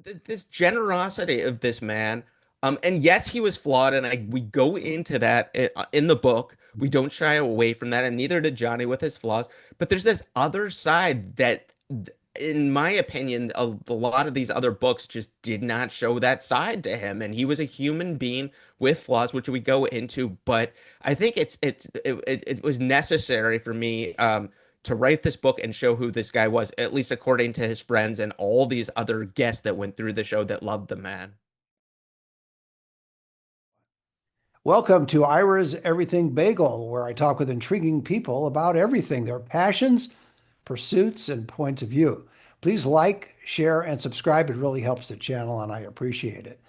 this generosity of this man, and yes, he was flawed, and we go into that in the book. We don't shy away from that, and neither did Johnny with his flaws. But there's this other side that, in my opinion, a lot of these other books just did not show that side to him, and he was a human being with flaws, which we go into. But I think it was necessary for me. To write this book and show who this guy was, at least according to his friends and all these other guests that went through the show that loved the man. Welcome to Ira's Everything Bagel, where I talk with intriguing people about everything, their passions, pursuits, and points of view. Please like, share, and subscribe. It really helps the channel, and I appreciate it.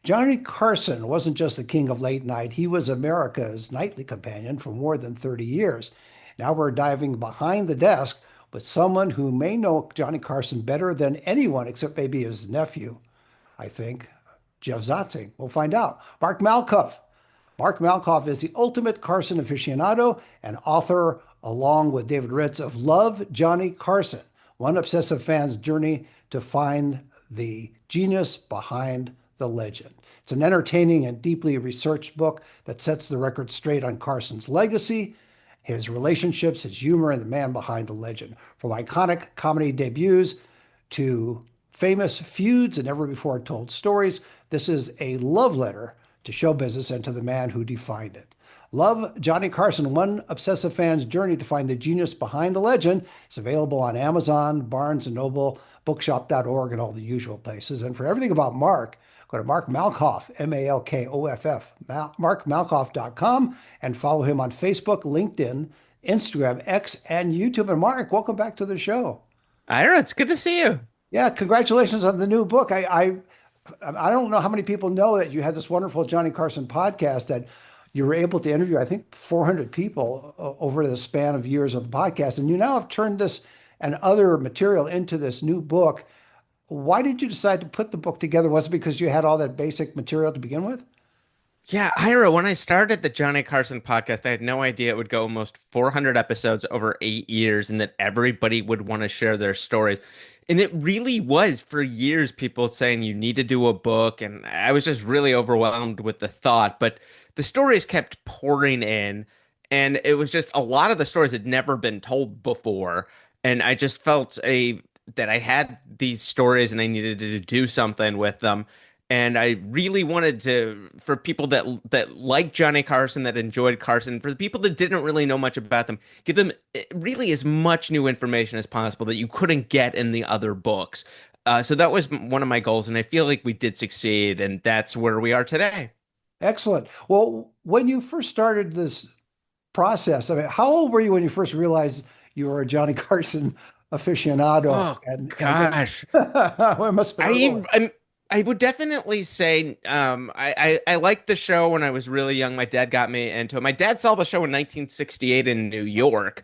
Johnny Carson wasn't just the king of late night, he was America's nightly companion for more than 30 years. Now we're diving behind the desk with someone who may know Johnny Carson better than anyone except maybe his nephew, I think, Jeff Zotzing. We'll find out. Mark Malkoff. Mark Malkoff is the ultimate Carson aficionado and author, along with David Ritz, of Love, Johnny Carson, one obsessive fan's journey to find the genius behind the legend. It's an entertaining and deeply researched book that sets the record straight on Carson's legacy, his relationships, his humor, and the man behind the legend. From iconic comedy debuts to famous feuds and never before told stories, this is a love letter to show business and to the man who defined it. Love, Johnny Carson, one obsessive fan's journey to find the genius behind the legend. It's available on Amazon, Barnes& Noble, bookshop.org, and all the usual places. And for everything about Mark, go to Mark Malkoff, Malkoff, markmalkoff.com, and follow him on Facebook, LinkedIn, Instagram, X, and YouTube. And Mark, welcome back to the show. Ira, it's good to see you. Yeah, congratulations on the new book. I don't know how many people know that you had this wonderful Johnny Carson podcast that you were able to interview, I think, 400 people over the span of years of the podcast. And you now have turned this and other material into this new book. Why did you decide to put the book together? Was it because you had all that basic material to begin with? Yeah, Ira, when I started the Johnny Carson podcast, I had no idea it would go almost 400 episodes over 8 years and that everybody would want to share their stories. And it really was for years, people saying you need to do a book. And I was just really overwhelmed with the thought. But the stories kept pouring in. And it was just a lot of the stories had never been told before. And I just felt that I had these stories and I needed to do something with them. And I really wanted to, for people that like Johnny Carson, that enjoyed Carson, for the people that didn't really know much about them, give them really as much new information as possible that you couldn't get in the other books. So that was one of my goals, and I feel like we did succeed, and that's where we are today. Excellent. Well, when you first started this process, I mean, how old were you when you first realized you were a Johnny Carson aficionado? Oh And then, gosh, well, it must have been I early. I would definitely say I liked the show when I was really young. My dad got me into it. My dad saw the show in 1968 in New York.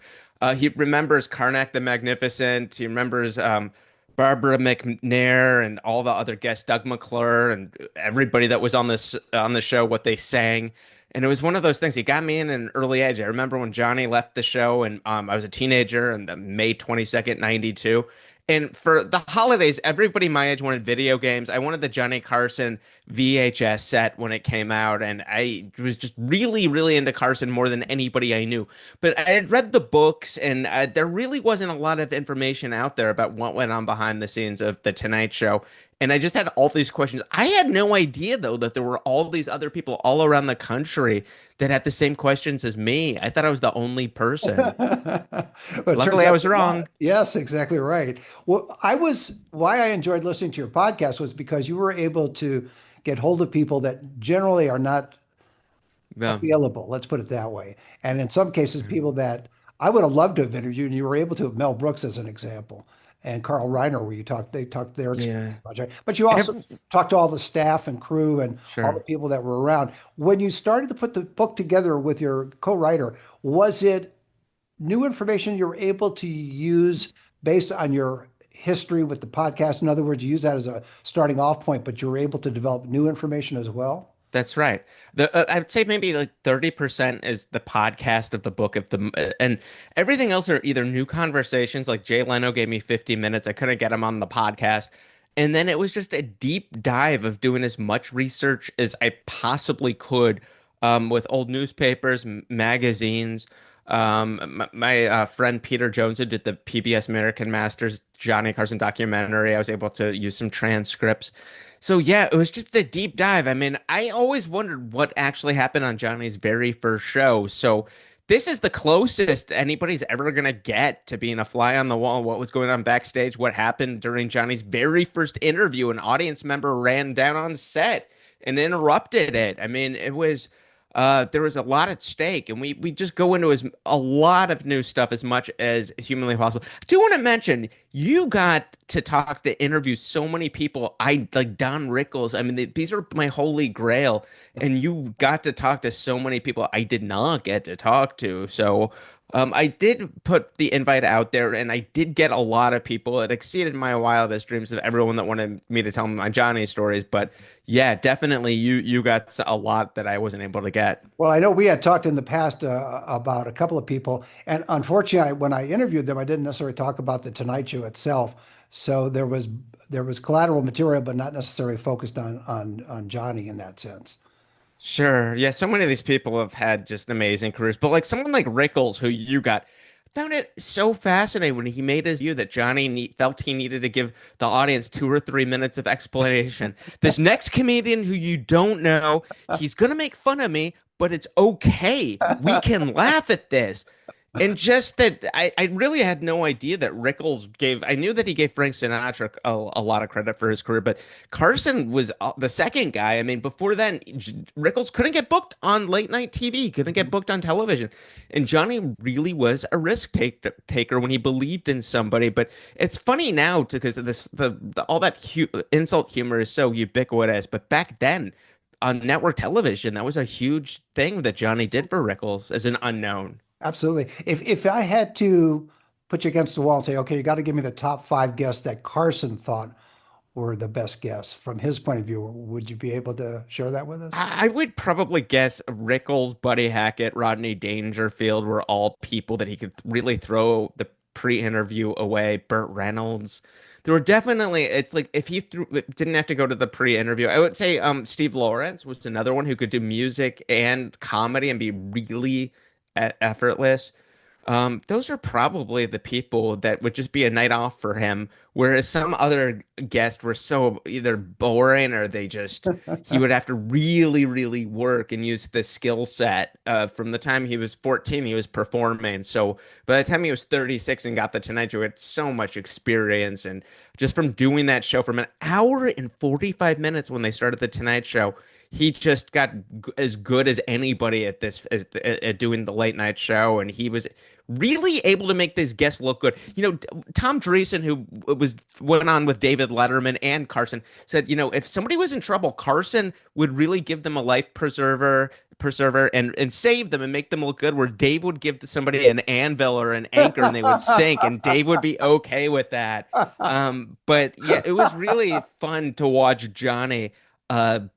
He remembers Karnak the Magnificent. He remembers Barbara McNair and all the other guests, Doug McClure and everybody that was on the show, what they sang. And it was one of those things. He got me in at an early age. I remember when Johnny left the show, and I was a teenager, and May 22nd, 92. And for the holidays, everybody my age wanted video games. I wanted the Johnny Carson VHS set when it came out, and I was just really, really into Carson more than anybody I knew. But I had read the books, and there really wasn't a lot of information out there about what went on behind the scenes of The Tonight Show. And I just had all these questions. I had no idea, though, that there were all these other people all around the country that had the same questions as me. I thought I was the only person. But it turns Luckily, I out was you're not. wrong. Yes, exactly right. Well, why I enjoyed listening to your podcast was because you were able to get hold of people that generally are not Yeah. available. Let's put it that way. And in some cases, people that I would have loved to have interviewed, and you were able to have Mel Brooks as an example, and Carl Reiner, where they talked their experience Yeah. project. But you also talked to all the staff and crew and all the Sure. people that were around. When you started to put the book together with your co-writer, was it new information you were able to use based on your history with the podcast? In other words, you use that as a starting off point, but you were able to develop new information as well? That's right. I'd say maybe like 30% is the podcast of the book of and everything else are either new conversations. Like Jay Leno gave me 50 minutes. I couldn't get him on the podcast. And then it was just a deep dive of doing as much research as I possibly could, with old newspapers, magazines. My friend Peter Jones, who did the PBS American Masters Johnny Carson documentary, I was able to use some transcripts. So yeah, it was just a deep dive. I mean, I always wondered what actually happened on Johnny's very first show. So this is the closest anybody's ever going to get to being a fly on the wall. What was going on backstage? What happened during Johnny's very first interview? An audience member ran down on set and interrupted it. I mean, it was there was a lot at stake, and we just go into a lot of new stuff as much as humanly possible. I do want to mention you got to talk to interview so many people. I like Don Rickles. I mean, these are my holy grail, and you got to talk to so many people I did not get to talk to. So I did put the invite out there, and I did get a lot of people. It exceeded my wildest dreams of everyone that wanted me to tell my Johnny stories. But yeah, definitely you got a lot that I wasn't able to get. Well, I know we had talked in the past about a couple of people, and unfortunately, when I interviewed them, I didn't necessarily talk about the Tonight Show itself. So there was collateral material, but not necessarily focused on Johnny in that sense. Sure. Yeah, so many of these people have had just amazing careers, but like someone like Rickles, who you got, found it so fascinating when he made his view that felt he needed to give the audience 2 or 3 minutes of explanation. This next comedian who you don't know, he's gonna make fun of me, but it's okay. We can laugh at this. And just that, I really had no idea that Rickles gave. I knew that he gave Frank Sinatra a lot of credit for his career, but Carson was the second guy. I mean, before then, Rickles couldn't get booked on late night TV, couldn't get booked on television, and Johnny really was a taker when he believed in somebody. But it's funny now because of this, all that insult humor is so ubiquitous. But back then, on network television, that was a huge thing that Johnny did for Rickles as an unknown. Absolutely. If I had to put you against the wall and say, okay, you got to give me the top five guests that Carson thought were the best guests from his point of view, would you be able to share that with us? I would probably guess Rickles, Buddy Hackett, Rodney Dangerfield were all people that he could really throw the pre-interview away. Burt Reynolds. There were definitely, it's like if he didn't have to go to the pre-interview, I would say Steve Lawrence was another one who could do music and comedy and be really effortless. Those are probably the people that would just be a night off for him, whereas some other guests were so either boring or he would have to really, really work and use the skill set. From the time he was 14, he was performing. So by the time he was 36 and got the Tonight Show, he had so much experience. And just from doing that show from an hour and 45 minutes when they started the Tonight Show, he just got as good as anybody at at doing the late night show, and he was really able to make these guests look good. You know, Tom Dreesen, who went on with David Letterman and Carson, said, you know, if somebody was in trouble, Carson would really give them a life preserver and save them and make them look good. Where Dave would give somebody an anvil or an anchor and they would sink, and Dave would be okay with that. But yeah, it was really fun to watch Johnny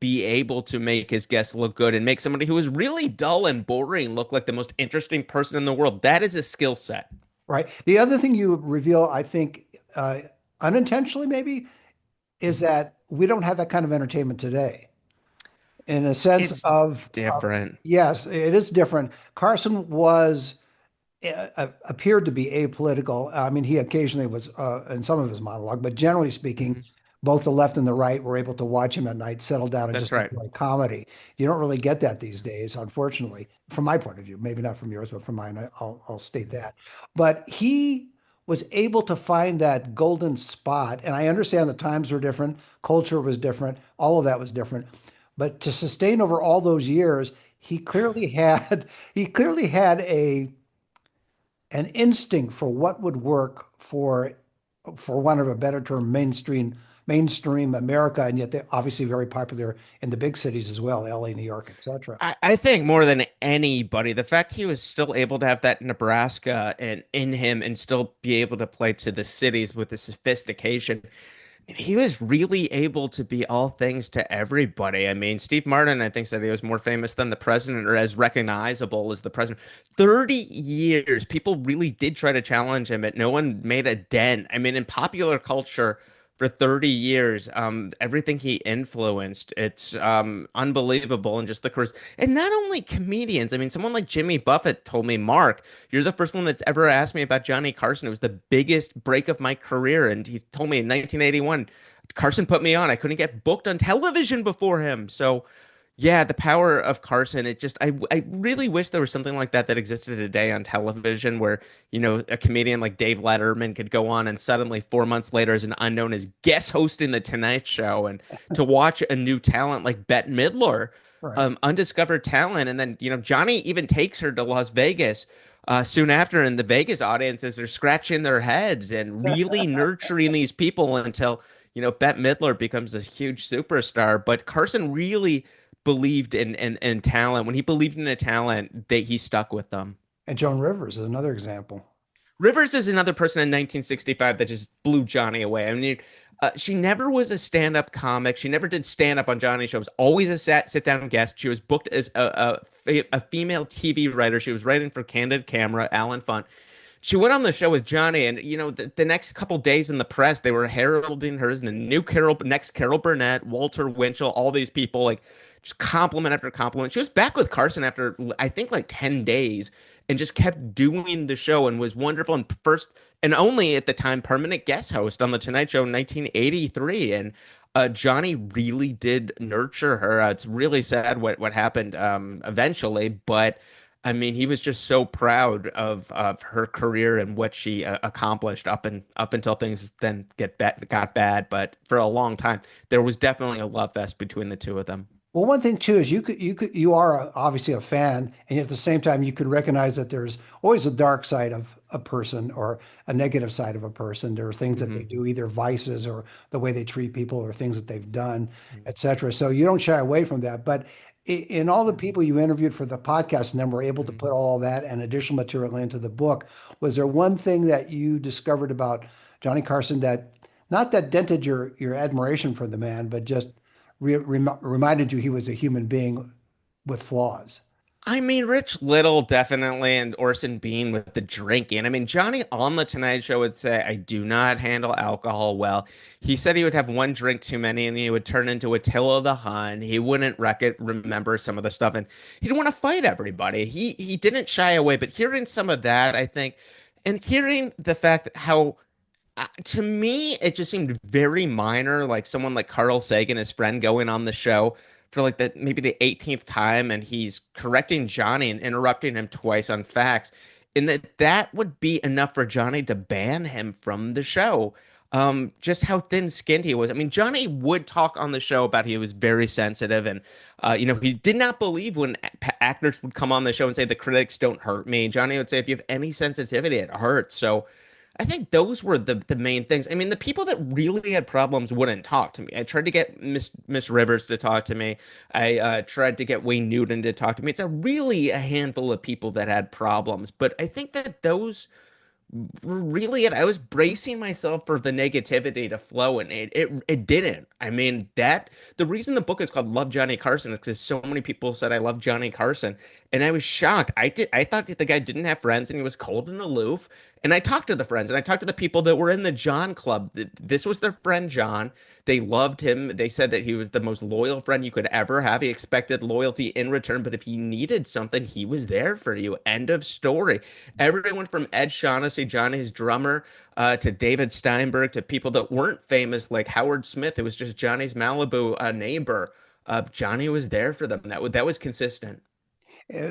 be able to make his guests look good and make somebody who is really dull and boring look like the most interesting person in the world. That is a skill set. Right. The other thing you reveal, I think, unintentionally maybe, is that we don't have that kind of entertainment today. In a sense It's of different. yes, it is different. Carson was appeared to be apolitical. I mean, he occasionally was in some of his monologue, but generally speaking, Mhm. both the left and the right were able to watch him at night, settle down, and That's just right. enjoy comedy. You don't really get that these days, unfortunately, from my point of view. Maybe not from yours, but from mine, I'll state that. But he was able to find that golden spot, and I understand the times were different, culture was different, all of that was different. But to sustain over all those years, he clearly had a an instinct for what would work for want of a better term, mainstream America, and yet they're obviously very popular in the big cities as well, LA, New York, etc. I think more than anybody, the fact he was still able to have that Nebraska and in him and still be able to play to the cities with the sophistication. He was really able to be all things to everybody. I mean, Steve Martin, I think, said he was more famous than the president or as recognizable as the president. 30 years, people really did try to challenge him, but no one made a dent. I mean, in popular culture, for 30 years. Everything he influenced, it's unbelievable. And just the course, and not only comedians. I mean, someone like Jimmy Buffett told me, Mark, you're the first one that's ever asked me about Johnny Carson. It was the biggest break of my career. And he told me in 1981, Carson put me on. I couldn't get booked on television before him. So yeah, the power of Carson. It just, I really wish there was something like that that existed today on television where, a comedian like Dave Letterman could go on and suddenly 4 months later as an unknown is guest hosting The Tonight Show, and to watch a new talent like Bette Midler, Right. undiscovered talent. And then, Johnny even takes her to Las Vegas soon after, and the Vegas audiences are scratching their heads and really nurturing these people until, Bette Midler becomes this huge superstar. But Carson really believed in talent. When he believed in a talent, he stuck with them. And Joan Rivers is another example. Rivers is another person in 1965 that just blew Johnny away. I mean, she never was a stand-up comic. She never did stand-up on Johnny's show. It was always a sit-down guest. She was booked as a female TV writer. She was writing for Candid Camera, Alan Funt. She went on the show with Johnny, and the next couple days in the press, they were heralding her as the new next Carol Burnett, Walter Winchell, all these people, like just compliment after compliment. She was back with Carson after I think like 10 days and just kept doing the show and was wonderful, and first and only at the time permanent guest host on the Tonight Show in 1983. And Johnny really did nurture her. It's really sad what happened eventually, but I mean, he was just so proud of her career and what she accomplished up until things then got bad. But for a long time, there was definitely a love fest between the two of them. Well, one thing too is you are obviously a fan, and yet at the same time you can recognize that there's always a dark side of a person or a negative side of a person. There are things that they Hmm. do, either vices or the way they treat people or things that they've done, etc. So you don't shy away from that. But in all the people you interviewed for the podcast and then were able to Hmm. put all that and additional material into the book, was there one thing that you discovered about Johnny Carson that not that dented your admiration for the man, but just reminded you he was a human being with flaws? I mean, Rich Little definitely, and Orson Bean with the drinking. I mean, Johnny on the Tonight Show would say, "I do not handle alcohol well." He said he would have one drink too many, and he would turn into Attila the Hun. He wouldn't remember some of the stuff, and he didn't want to fight everybody. He didn't shy away. But hearing some of that, I think, and hearing the fact that how to me, it just seemed very minor, like someone like Carl Sagan, his friend, going on the show for like maybe the 18th time, and he's correcting Johnny and interrupting him twice on facts, and that would be enough for Johnny to ban him from the show. Just how thin-skinned he was. I mean, Johnny would talk on the show about he was very sensitive, and he did not believe when actors would come on the show and say the critics don't hurt me. Johnny would say if you have any sensitivity, it hurts. So. I think those were the main things. I mean, the people that really had problems wouldn't talk to me. I tried to get Miss Rivers to talk to me. I tried to get Wayne Newton to talk to me. It's a handful of people that had problems, but I think that those really it. I was bracing myself for the negativity to flow, and it didn't. I mean, that the reason the book is called Love Johnny Carson is because so many people said I love Johnny Carson, and I was shocked. I thought that the guy didn't have friends and he was cold and aloof. And I talked to the friends and I talked to the people that were in the John Club. This was their friend John. They loved him. They said that he was the most loyal friend you could ever have. He expected loyalty in return, but if he needed something, he was there for you. End of story. Everyone from Ed Shaughnessy, Johnny's drummer, to David Steinberg, to people that weren't famous like Howard Smith, it was just Johnny's Malibu neighbor. Johnny was there for them. That was consistent.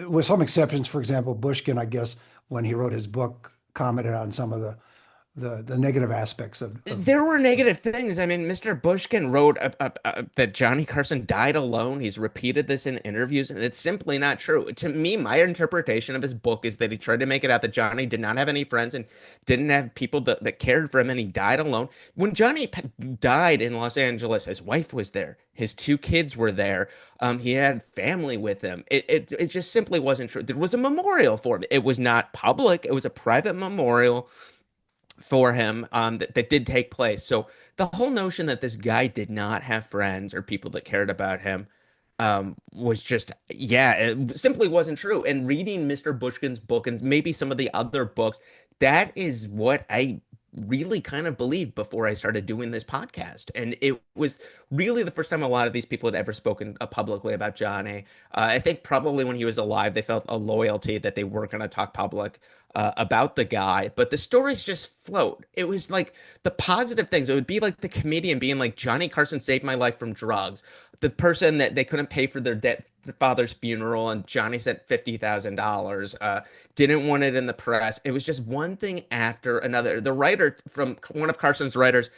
With some exceptions, for example, Bushkin, I guess, when he wrote his book, commented on some of the negative aspects of There were negative things. I mean, Mr. Bushkin wrote that Johnny Carson died alone. He's repeated this in interviews, and it's simply not true. To me, my interpretation of his book is that he tried to make it out that Johnny did not have any friends and didn't have people that cared for him, and he died alone. When Johnny died in Los Angeles, his wife was there. His two kids were there. He had family with him. It just simply wasn't true. There was a memorial for him. It was not public. It was a private memorial for him that did take place. So the whole notion that this guy did not have friends or people that cared about him was just, yeah, it simply wasn't true. And reading Mr. Bushkin's book and maybe some of the other books, that is what I really kind of believed before I started doing this podcast. And it was really the first time a lot of these people had ever spoken publicly about Johnny. I think probably when he was alive, they felt a loyalty that they weren't going to talk public about the guy, but the stories just float. It was like the positive things. It would be like the comedian being like, Johnny Carson saved my life from drugs. The person that they couldn't pay for their father's funeral, and Johnny sent $50,000. Didn't want it in the press. It was just one thing after another. The writer from one of Carson's writers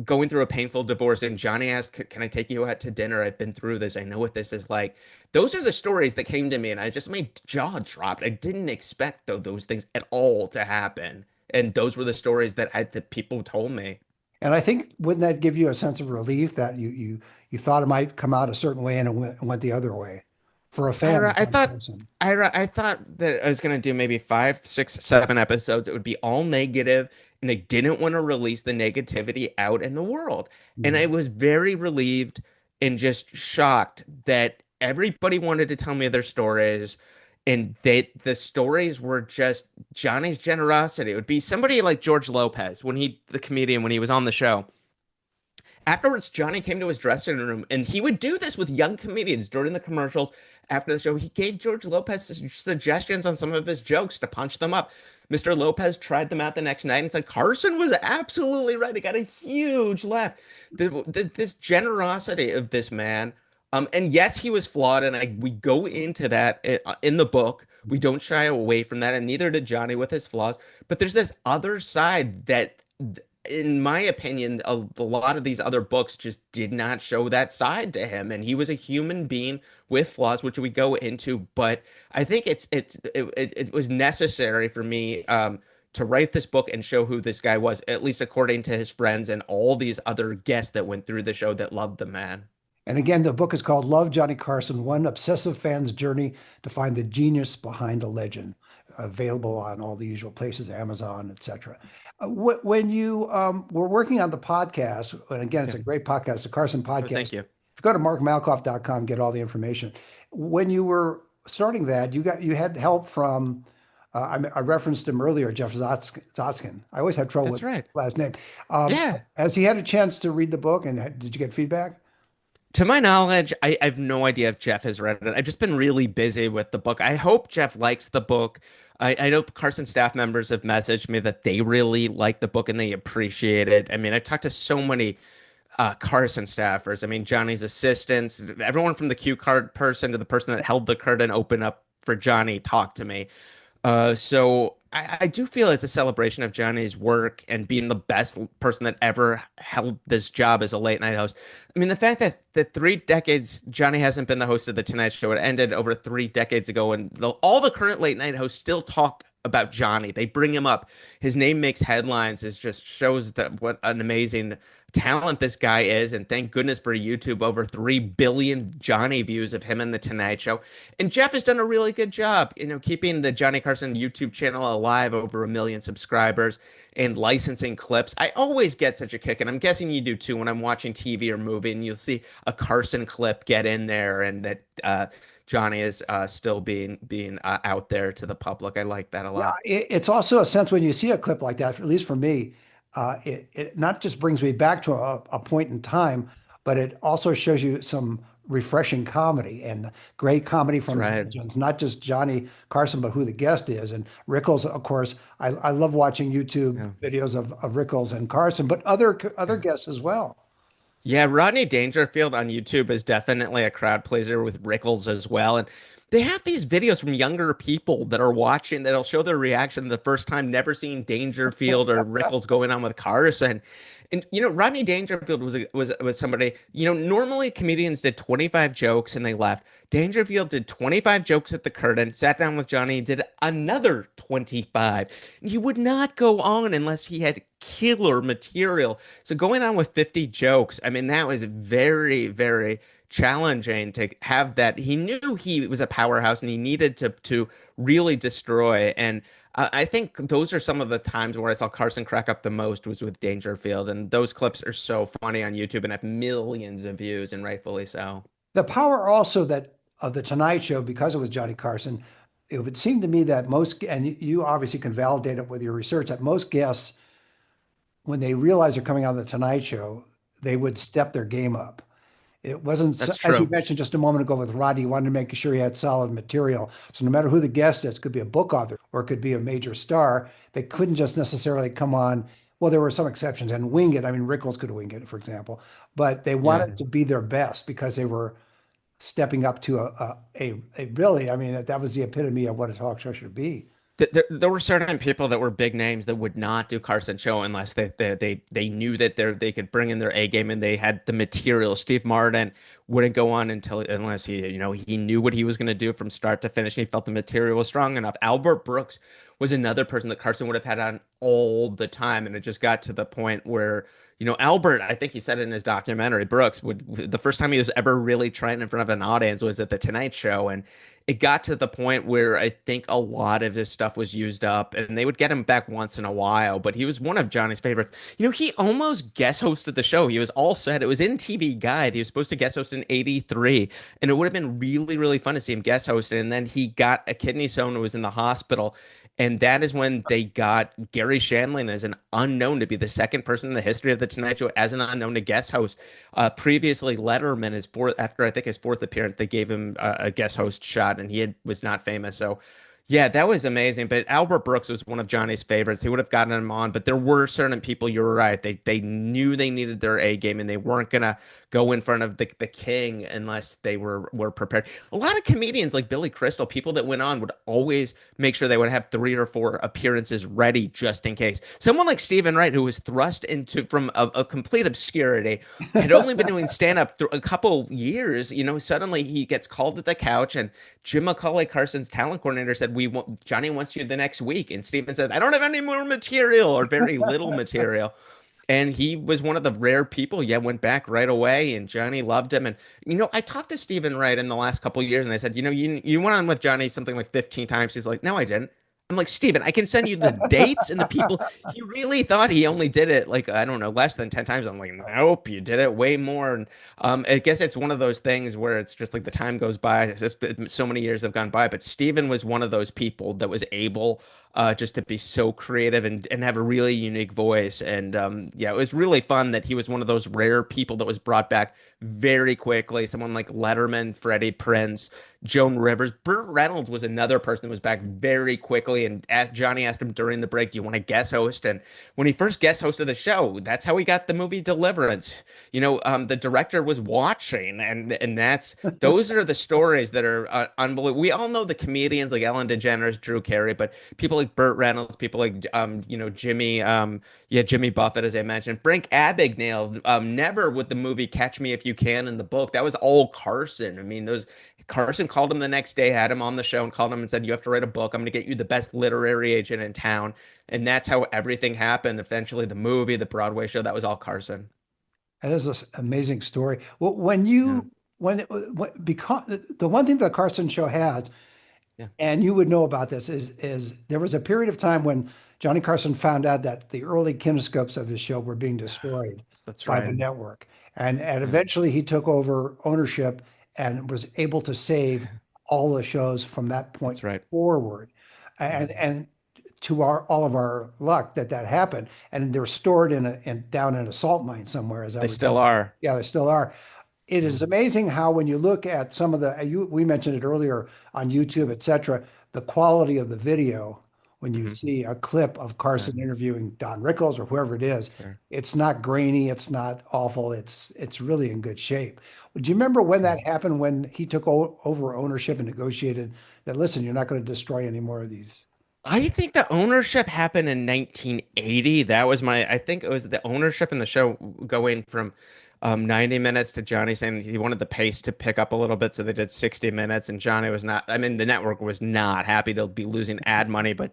going through a painful divorce, and Johnny asked, "Can I take you out to dinner? I've been through this. I know what this is like." Those are the stories that came to me, and I just my jaw dropped. I didn't expect those things at all to happen, and those were the stories that people told me. And I think wouldn't that give you a sense of relief that you thought it might come out a certain way and it went the other way for a fan Ira, of I Johnny thought Carson? I thought that I was gonna do maybe five, six, 7 episodes. It would be all negative, and I didn't want to release the negativity out in the world. And I Mhm. was very relieved and just shocked that everybody wanted to tell me their stories, and the stories were just Johnny's generosity. It would be somebody like George Lopez the comedian, when he was on the show. Afterwards, Johnny came to his dressing room, and he would do this with young comedians during the commercials. After the show, he gave George Lopez suggestions on some of his jokes to punch them up. Mr. Lopez tried them out the next night and said Carson was absolutely right. He got a huge laugh. This generosity of this man, and yes, he was flawed, and we go into that in the book. We don't shy away from that, and neither did Johnny with his flaws. But there's this other side that in my opinion, a lot of these other books just did not show that side to him, and he was a human being with flaws, which we go into. But I think it was necessary for me to write this book and show who this guy was, at least according to his friends and all these other guests that went through the show that loved the man. And again, the book is called Love Johnny Carson, One Obsessive Fan's Journey to Find the Genius Behind the Legend. Available on all the usual places, Amazon, etc. When you were working on the podcast, and again, it's Yeah. a great podcast, the Carson Oh, podcast. thank you. If you go to markmalkoff.com, get all the information. When you were starting that, you had help from, I referenced him earlier, Jeff Zotskin. I always have trouble with That's right. his last name. Um, Yeah. has he had a chance to read the book, and did you get feedback? To my knowledge, I have no idea if Jeff has read it. I've just been really busy with the book. I hope Jeff likes the book. I know Carson staff members have messaged me that they really like the book and they appreciate it. I mean, I've talked to so many Carson staffers. I mean, Johnny's assistants, everyone from the cue card person to the person that held the curtain open up for Johnny talked to me. So I do feel it's a celebration of Johnny's work and being the best person that ever held this job as a late night host. I mean, the fact that 3 decades Johnny hasn't been the host of the Tonight Show. It ended over 3 decades ago, and all the current late night hosts still talk about Johnny. They bring him up. His name makes headlines. It just shows that what an amazing talent this guy is. And thank goodness for YouTube, over 3 billion Johnny views of him in the Tonight Show. And Jeff has done a really good job, keeping the Johnny Carson YouTube channel alive, over 1 million subscribers, and licensing clips. I always get such a kick, and I'm guessing you do too, when I'm watching TV or movie and you'll see a Carson clip get in there, and that Johnny is still being out there to the public. I like that a Yeah, lot. it's also a sense when you see a clip like that, at least for me, it not just brings me back to a point in time, but it also shows you some refreshing comedy and great comedy That's from the right. legends, not just Johnny Carson, but who the guest is. And Rickles, of course, I love watching YouTube Yeah. videos of Rickles and Carson, but other Yeah. guests as well. Yeah, Rodney Dangerfield on YouTube is definitely a crowd pleaser with Rickles as well. And they have these videos from younger people that are watching that'll show their reaction the first time, never seeing Dangerfield or Rickles going on with Carson. And Rodney Dangerfield was somebody, normally comedians did 25 jokes and they left. Dangerfield did 25 jokes at the curtain, sat down with Johnny and did another 25. He would not go on unless he had killer material. So going on with 50 jokes, I mean, that was very, very challenging to have that. He knew he was a powerhouse and he needed to really destroy. And I think those are some of the times where I saw Carson crack up the most was with Dangerfield. And those clips are so funny on YouTube and have millions of views, and rightfully so. The power also that of the Tonight Show, because it was Johnny Carson, it would seem to me that most, and you obviously can validate it with your research, that most guests when they realized they're coming on the Tonight Show, they would step their game up. It wasn't, That's as you true. mentioned just a moment ago with Roddy, he wanted to make sure he had solid material. So no matter who the guest is, it could be a book author or it could be a major star, they couldn't just necessarily come on. Well, there were some exceptions and wing it. I mean, Rickles could wing it, for example, but they Yeah. wanted to be their best because they were stepping up to a really, I mean, that was the epitome of what a talk show should be. There were certain people that were big names that would not do Carson show unless they knew that they could bring in their A game and they had the material. Steve Martin wouldn't go on unless he knew what he was going to do from start to finish and he felt the material was strong enough. Albert Brooks was another person that Carson would have had on all the time, and it just got to the point where Albert, I think he said it in his documentary, Brooks would the first time he was ever really trying in front of an audience was at the Tonight Show, and it got to the point where I think a lot of his stuff was used up and they would get him back once in a while, but he was one of Johnny's favorites. He almost guest hosted the show. He was all set. It was in TV Guide. He was supposed to guest host in 83, and it would have been really, really fun to see him guest host. And then he got a kidney stone and was in the hospital. And that is when they got Gary Shandling as an unknown to be the second person in the history of the Tonight Show as an unknown to guest host. Previously, Letterman, after I think his fourth appearance, they gave him a guest host shot, and was not famous. So, yeah, that was amazing. But Albert Brooks was one of Johnny's favorites. He would have gotten him on, but there were certain people. You were right. They knew they needed their A game, and they weren't gonna go in front of the king unless they were prepared. A lot of comedians like Billy Crystal, people that went on, would always make sure they would have 3 or 4 appearances ready just in case. Someone like Stephen Wright, who was thrust into from a complete obscurity, had only been doing stand up a couple years. Suddenly he gets called to the couch, and Jim McCauley, Carson's talent coordinator, said, Johnny wants you the next week. And Stephen said, I don't have any more material or very little material. And he was one of the rare people, yeah, went back right away, and Johnny loved him. And I talked to Stephen Wright in the last couple of years, and I said, you went on with Johnny something like 15 times. He's like, no, I didn't. I'm like, Steven, I can send you the dates and the people. He really thought he only did it like, I don't know, less than 10 times. I'm like, nope, you did it way more. And I guess it's one of those things where it's just like the time goes by. It's just so many years have gone by. But Steven was one of those people that was able just to be so creative and have a really unique voice. And yeah, it was really fun that he was one of those rare people that was brought back very quickly. Someone like Letterman, Freddie Prinze, Joan Rivers. Burt Reynolds was another person that was back very quickly. And Johnny asked him during the break, do you want to guest host? And when he first guest hosted the show, that's how he got the movie Deliverance. The director was watching, and those are the stories that are unbelievable. We all know the comedians like Ellen DeGeneres, Drew Carey, but people like Burt Reynolds, people like Jimmy Buffett, as I mentioned, Frank Abagnale, never with the movie Catch Me If You Can in the book. That was all Carson. I mean, those Carson called him the next day, had him on the show, and called him and said, "You have to write a book. I'm going to get you the best literary agent in town." And that's how everything happened. Eventually, the movie, the Broadway show, that was all Carson. That is an amazing story. Well, Yeah, because the one thing that Carson show has, yeah, and you would know about this, is there was a period of time when Johnny Carson found out that the early kinescopes of his show were being destroyed that's by the right. network, and Yeah, eventually he took over ownership and was able to save all the shows from that point that's right. forward, Yeah. and to our all of our luck that happened, and they're stored down in a salt mine somewhere, as I They would. still are. Yeah, they still are. It Yeah. is amazing how when you look at some of we mentioned it earlier on YouTube, et cetera, the quality of the video when you Hmm. see a clip of Yeah. Carson interviewing Don Rickles or whoever it is, Sure. it's not grainy, it's not awful, it's really in good shape. Do you remember when Yeah. that happened, when he took over ownership and negotiated that, listen, you're not going to destroy any more of these? I think the ownership happened in 1980. I think it was the ownership in the show going from 90 minutes to Johnny saying he wanted the pace to pick up a little bit. So they did 60 minutes, and Johnny was not, I mean, the network was not happy to be losing ad money. But,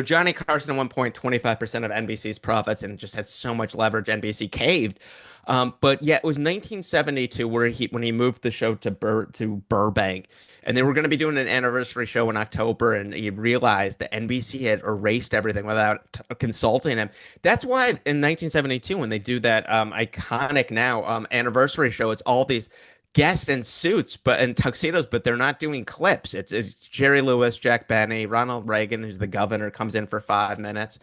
Johnny Carson at one point, 25% of NBC's profits and just had so much leverage, NBC caved. But yeah, it was 1972 when he moved the show to Burbank, and they were going to be doing an anniversary show in October, and he realized that NBC had erased everything without consulting him. That's why in 1972, when they do that iconic now anniversary show, it's all these guests in suits but in tuxedos, but they're not doing clips. It's Jerry Lewis, Jack Benny, Ronald Reagan, who's the governor, comes in for 5 minutes.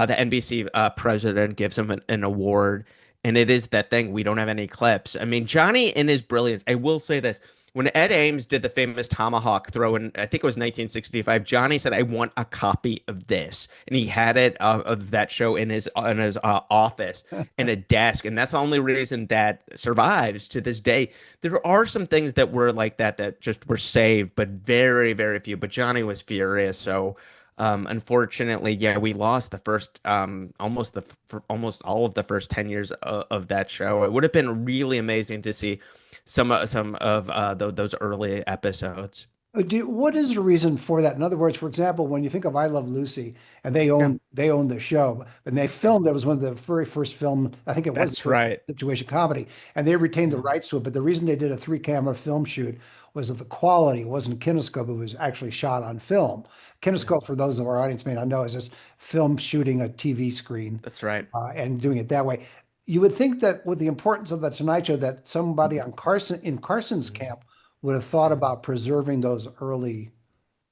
The NBC president gives him an award, and it is that thing. We don't have any clips. I mean, Johnny in his brilliance. I will say this. When Ed Ames did the famous tomahawk throw in, I think it was 1965, Johnny said, "I want a copy of this," and he had it of that show in his office in a desk, and that's the only reason that survives to this day. There are some things that were like that that just were saved, but very, very few. But Johnny was furious, so unfortunately, yeah, we lost the first almost all of the first 10 years of that show. It would have been really amazing to see some of those early episodes. What is the reason for that? In other words, for example, when you think of I Love Lucy and Yeah, they own the show and they filmed it was one of the very first film, I think it was the that's first right. situation comedy, and they retained the Yeah. rights to it. But the reason they did a three-camera film shoot was that the quality wasn't kinescope, it was actually shot on film. Yeah, Kinescope, for those of our audience may not know, is just film shooting a TV screen that's right. and doing it that way. You would think that with the importance of the Tonight Show, that somebody on Carson's Mhm. camp would have thought Yeah. about preserving those early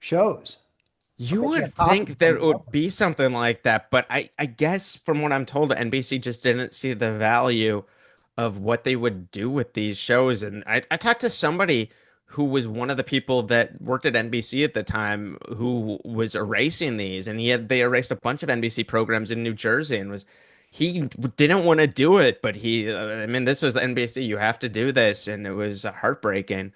shows or You making a would copy think that from it the would network. be something like that, but I guess from what I'm told, NBC just didn't see the value of what they would do with these shows. And I talked to somebody who was one of the people that worked at NBC at the time who was erasing these, and they erased a bunch of NBC programs in New Jersey, and was he didn't want to do it, but I mean, this was NBC, you have to do this, and it was heartbreaking.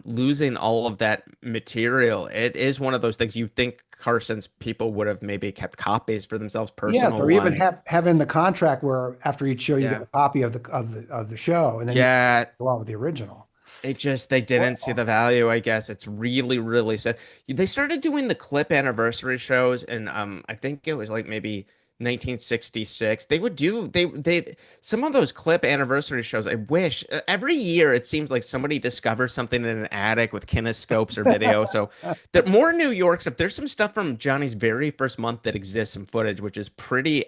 Losing all of that material, it is one of those things you think Carson's people would have maybe kept copies for themselves, Yes, personal or even one. have in the contract where after each show you get Yeah. a copy of the show, and then you Yeah, go on with the original. they didn't see Wow. the value, I guess. It's really, really sad. They started doing the clip anniversary shows, and I think it was like maybe 1966. They would do they some of those clip anniversary shows. I wish every year it seems like somebody discovers something in an attic with kinescopes or video. So there more New York stuff. There's some stuff from Johnny's very first month that exists, some footage, which is pretty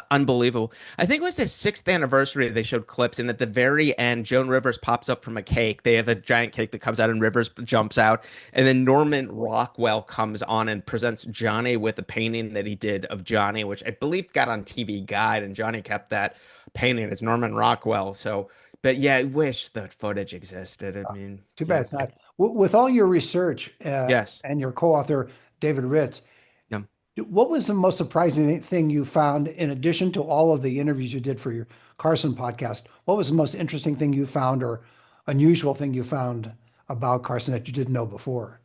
unbelievable. I think it was his sixth anniversary. They showed clips, and at the very end, Joan Rivers pops up from a cake. They have a giant cake that comes out, and Rivers jumps out, and then Norman Rockwell comes on and presents Johnny with a painting that he did of Johnny, which I believe got on TV Guide, and Johnny kept that painting as Norman Rockwell. So, but yeah, I wish that footage existed. I mean, Too bad yeah, it's not. With all your research yes. and your co-author David Ritz, Yeah. what was the most surprising thing you found in addition to all of the interviews you did for your Carson podcast? What was the most interesting thing you found or unusual thing you found about Carson that you didn't know before?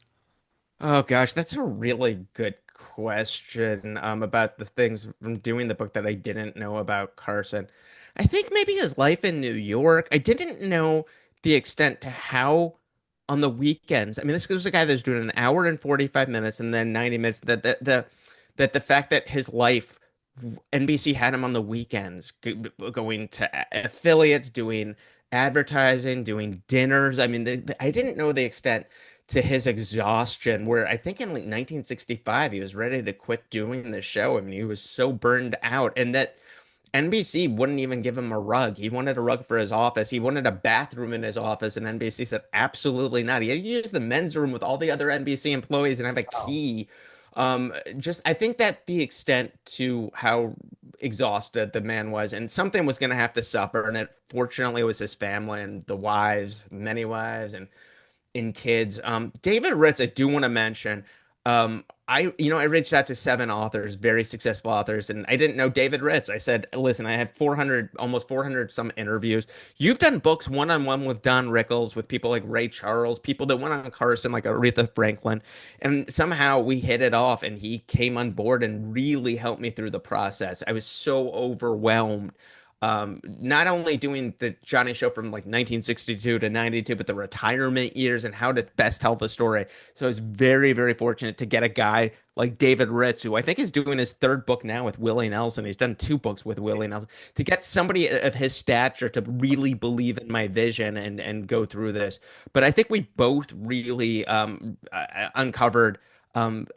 Oh gosh, that's a really good question about the things from doing the book that I didn't know about Carson. I think maybe his life in New York. I didn't know the extent to how on the weekends. I mean, this was a guy that was doing an hour and 45 minutes and then 90 minutes. That the fact that his life, NBC had him on the weekends, going to affiliates, doing advertising, doing dinners. I mean, I didn't know the extent to his exhaustion, where I think in like 1965 he was ready to quit doing the show. I mean, he was so burned out, and that NBC wouldn't even give him a rug. He wanted a rug for his office. He wanted a bathroom in his office, and NBC said absolutely not. He had to use the men's room with all the other NBC employees and have a Wow. key. Just I think that the extent to how exhausted the man was, and something was going to have to suffer, and it fortunately was his family and the wives, many wives, and in kids. David Ritz, I do want to mention. I reached out to seven authors, very successful authors, and I didn't know David Ritz. I said, listen, I had 400, almost 400 some interviews. You've done books one-on-one with Don Rickles, with people like Ray Charles, people that went on Carson, like Aretha Franklin, and somehow we hit it off, and he came on board and really helped me through the process. I was so overwhelmed not only doing the Johnny Show from like 1962 to 92, but the retirement years and how to best tell the story. So I was very, very fortunate to get a guy like David Ritz, who I think is doing his third book now with Willie Nelson. He's done two books with Willie Nelson. To get somebody of his stature to really believe in my vision and go through this. But I think we both really uncovered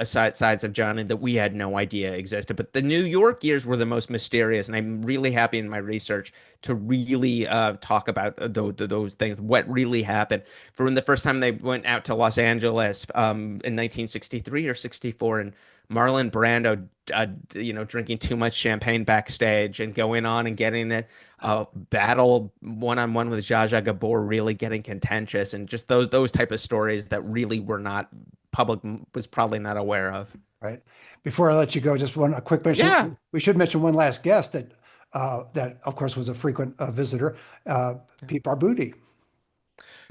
sides of Johnny that we had no idea existed. But the New York years were the most mysterious, and I'm really happy in my research to really talk about those things, what really happened. For when the first time they went out to Los Angeles in 1963 or 64, and Marlon Brando, drinking too much champagne backstage and going on and getting it battle one-on-one with Zsa Zsa Gabor, really getting contentious, and just those type of stories that really were not public was probably not aware of. Right. Before I let you go, just a quick Yeah. mention. We should mention one last guest that of course was a frequent visitor, Pete Barbuti.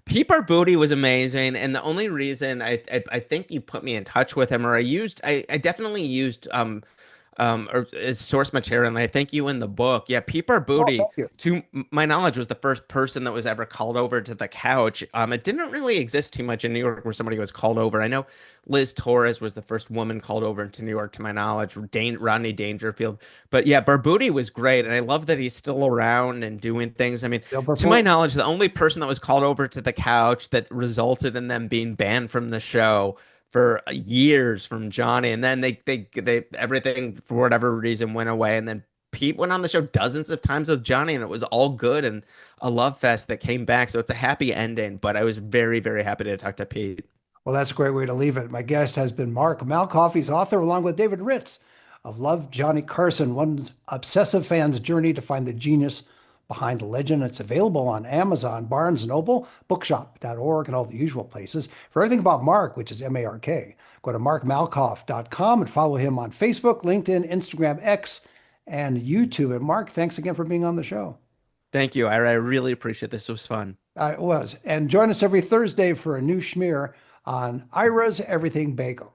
Pete Booty was amazing, and the only reason I think you put me in touch with him, or I definitely used or as source material, and I think you in the book. Yeah, Pete Oh, Booty, thank you. to my knowledge, was the first person that was ever called over to the couch. It didn't really exist too much in New York where somebody was called over. I know Liz Torres was the first woman called over to New York, to my knowledge. Rodney Dangerfield, but yeah, Barbuti was great, and I love that he's still around and doing things. I mean, to my Liverpool. knowledge, the only person that was called over to the couch that resulted in them being banned from the show for years from Johnny, and then they everything for whatever reason went away, and then Pete went on the show dozens of times with Johnny, and it was all good and a love fest that came back. So it's a happy ending, but I was very, very happy to talk to Pete. Well, that's a great way to leave it. My guest has been Mark Malkoff. He's author, along with David Ritz, of Love Johnny Carson, one obsessive fan's journey to find the genius behind the legend. It's available on Amazon, Barnes& and Noble, bookshop.org, and all the usual places. For everything about Mark, which is Mark, go to markmalkoff.com and follow him on Facebook, LinkedIn, Instagram, X, and YouTube. And Mark, thanks again for being on the show. Thank you. I really appreciate this. It was fun. It was. And join us every Thursday for a new schmear on Ira's Everything Bagel.